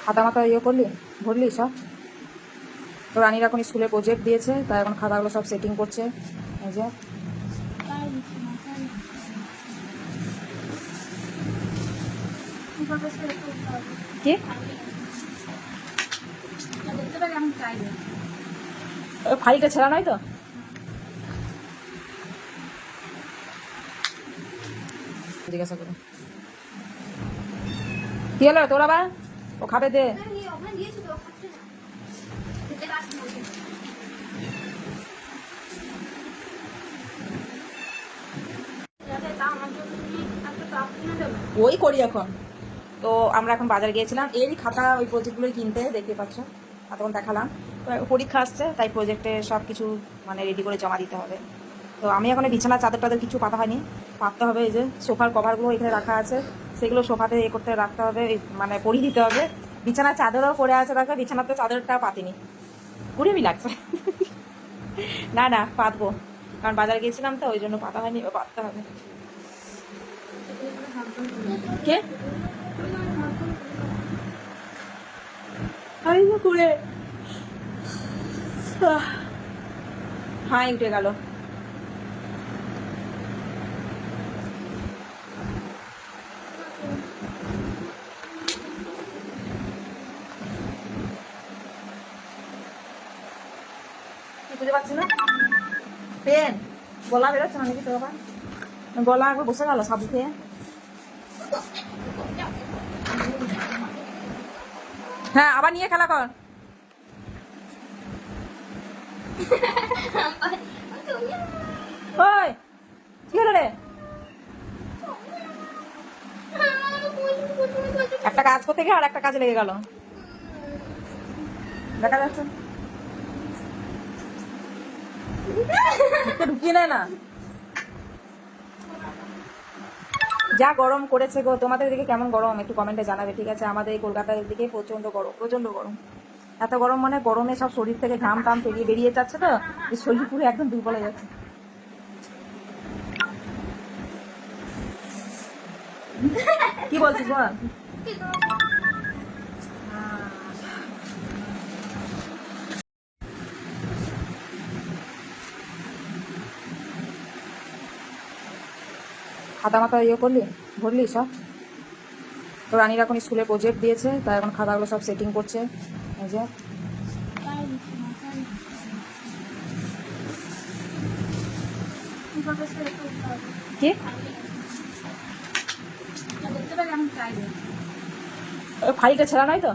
খাতা মাথা ইয়ে করলি, ভরলি সব? তো রানীর এখন স্কুলে প্রজেক্ট দিয়েছে, তাই এখন খাতাগুলো সব সেটিং করছে। এই যে কি ফাইলটা ছেঁড়া নয় তো? জিজ্ঞাসা করুন কি হলো তোর আবার? ও খাবে দে। ওই করি এখন। তো আমরা এখন বাজারে গিয়েছিলাম এরই খাতা ওই প্রজেক্টগুলোই কিনতে, দেখতে পাচ্ছ তখন দেখালাম। তো পরীক্ষা আসছে, তাই প্রজেক্টে সব কিছু মানে রেডি করে জমা দিতে হবে। তো আমি এখন বিছানা চাদর টাদর কিছু পাতা হয়নি, পাততে হবে। এই যে সোফার কভারগুলো এখানে রাখা আছে, সেগুলো সোফাতে এ করতে রাখতে হবে, মানে পরিয়ে দিতে হবে। বিছানার চাদরও পড়ে আছে, দেখো বিছানাতে চাদরটা পাতিনি, ঘুরেমি লাগছে। না না পাতবো, কারণ বাজারে গিয়েছিলাম তো ওই জন্য পাতা হয়নি, এবার পাততে হবে। কে করে হাই উঠে গেল। বুঝতে পারছি না, পেন গলা বেরোচ্ছে না নাকি তোর আবার? গলা একবার বসে গেল সাবু খেয়ে। হ্যাঁ আবার নিয়ে খেলা কর। ওই কি হলো রে? একটা কাজ করতে গিয়ে আর একটা কাজে লেগে গেল, দেখা যাচ্ছে ঢুকিয়ে নেয় না। যা গরম করেছে গো, তোমাদের দিকে কেমন গরম একটু কমেন্টে জানাবে, ঠিক আছে? আমাদের এই কলকাতার দিকে প্রচন্ড গরম, প্রচন্ড গরম। এত গরম মানে গরমে সব শরীর থেকে ঘাম টাম বেরিয়ে যাচ্ছে, তো শরীর পুরো একদম দুর্বল হয়ে যাচ্ছে। কি বলছিস বল? খাতা মাথা ইয়ে করলি, ভরলি সব? তো রানীর এখন স্কুলে প্রজেক্ট দিয়েছে, তাই এখন খাতাগুলো সব সেটিং করছে। এই যে কি ফাইলটা ছেঁড়া নয় তো?